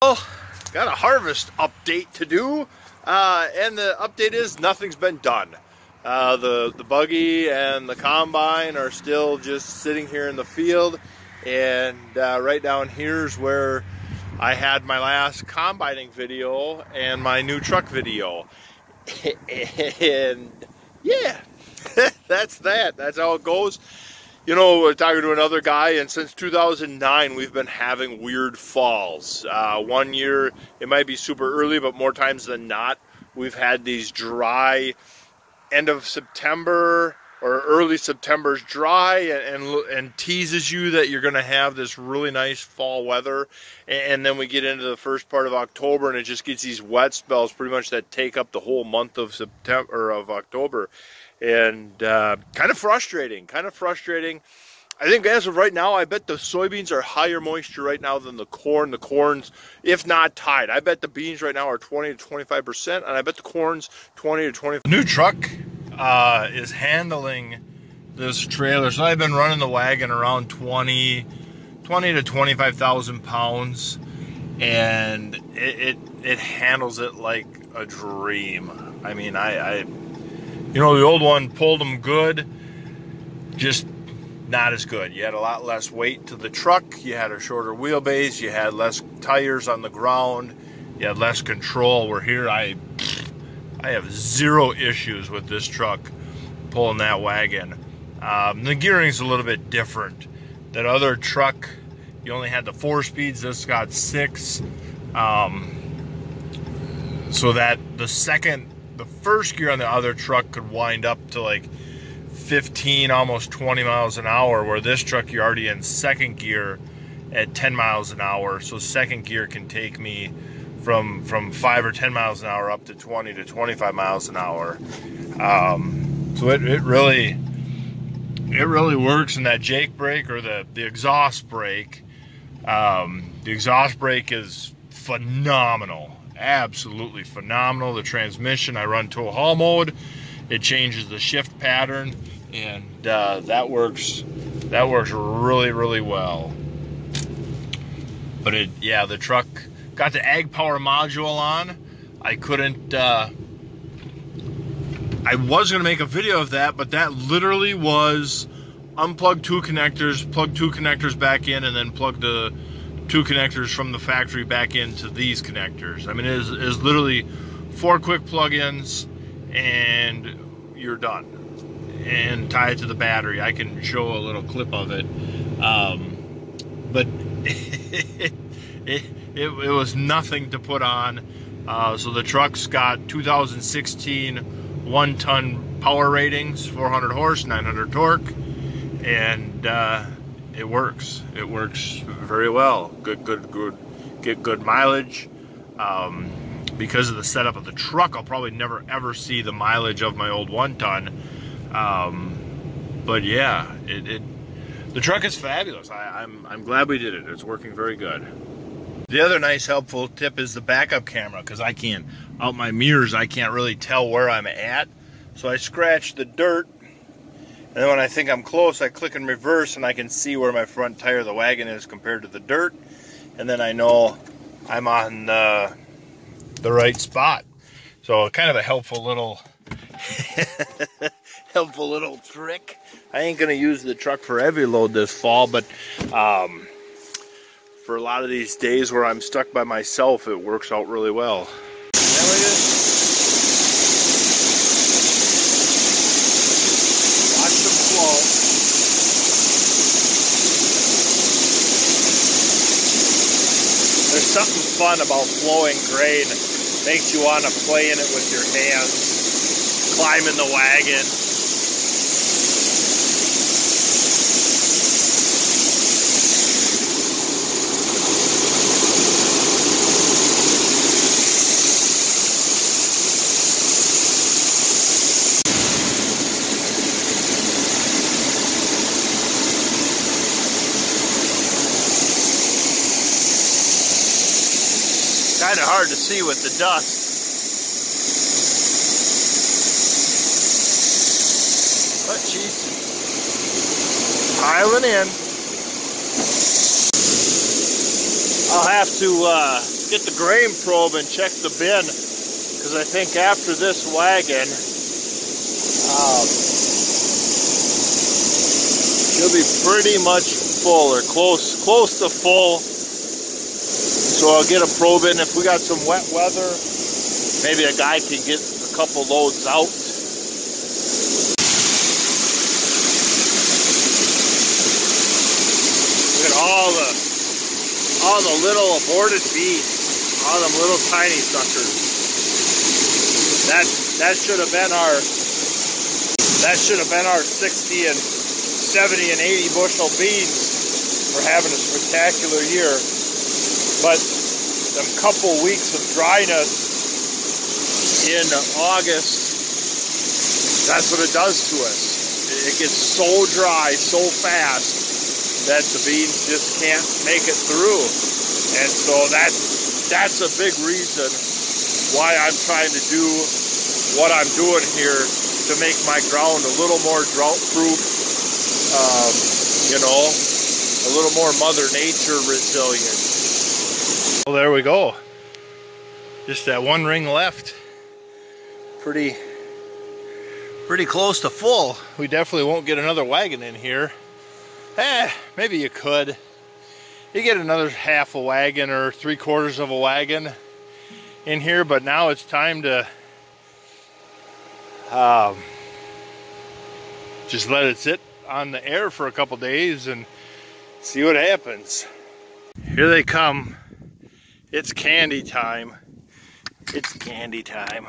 Well, got a harvest update to do, and the update is nothing's been done. The buggy and the combine are still just sitting here in the field, and right down here's where I had my last combining video and my new truck video. And yeah, that's that. That's how it goes. You know, we're talking to another guy, and since 2009, we've been having weird falls. 1 year, it might be super early, but more times than not, we've had these dry, end of September or early September's dry, and teases you that you're going to have this really nice fall weather. And then we get into the first part of October, and it just gets these wet spells pretty much that take up the whole month of September or of October. And kind of frustrating. I think as of right now, I bet the soybeans are higher moisture right now than the corn. The corn's, if not tied, I bet the beans right now are 20 to 25%, and I bet the corn's 20 to 25%. The new truck is handling this trailer, so I've been running the wagon around 20 to 25,000 pounds, and it handles it like a dream. I mean, you know, the old one pulled them good, just not as good. You had a lot less weight to the truck, you had a shorter wheelbase, you had less tires on the ground, you had less control. Where here, I have zero issues with this truck pulling that wagon. The gearing's a little bit different. That other truck, you only had the 4 speeds, this got 6. So that the first gear on the other truck could wind up to like 15, almost 20 miles an hour, where this truck you're already in second gear at 10 miles an hour. So second gear can take me from 5 or 10 miles an hour up to 20 to 25 miles an hour. So it really works. In that Jake brake, or the exhaust brake, the exhaust brake is phenomenal. Absolutely phenomenal. The transmission, I run tow haul mode, it changes the shift pattern, and that works really well. But the truck got the Ag Power module on. I couldn't I was gonna make a video of that, but that literally was unplug 2 connectors, plug 2 connectors back in, and then plug the 2 connectors from the factory back into these connectors. I mean, it is literally 4 quick plug-ins and you're done. And tie it to the battery. I can show a little clip of it. But it was nothing to put on. So the truck's got 2016 1-ton power ratings, 400 horse, 900 torque, and it works. It works very well. Get good mileage. Because of the setup of the truck, I'll probably never ever see the mileage of my old 1-ton. But yeah, the truck is fabulous. I'm glad we did it. It's working very good. The other nice helpful tip is the backup camera, because out my mirrors, I can't really tell where I'm at. So I scratch the dirt, and then when I think I'm close, I click in reverse, and I can see where my front tire of the wagon is compared to the dirt, and then I know I'm on the right spot. So kind of a helpful little trick. I ain't gonna use the truck for heavy load this fall, but for a lot of these days where I'm stuck by myself, it works out really well. Watch them flow. There's something fun about flowing grain. Makes you want to play in it with your hands, climb in the wagon. Kind of hard to see with the dust. But she's piling in. I'll have to get the grain probe and check the bin, because I think after this wagon, she'll be pretty much full or close to full. So I'll get a probe in. If we got some wet weather, maybe a guy can get a couple loads out. Look at all the little aborted beans, all them little tiny suckers. That should have been our 60 and 70 and 80 bushel beans. We're having a spectacular year, but them couple weeks of dryness in August, that's what it does to us. It gets so dry so fast that the beans just can't make it through. And so that's a big reason why I'm trying to do what I'm doing here to make my ground a little more drought proof, you know, a little more Mother Nature resilient. Well, there we go. Just that one ring left. Pretty close to full. We definitely won't get another wagon in here. Maybe you could. You get another half a wagon or 3/4 of a wagon in here, but now it's time to just let it sit on the air for a couple days and see what happens. Here they come. It's candy time. It's candy time.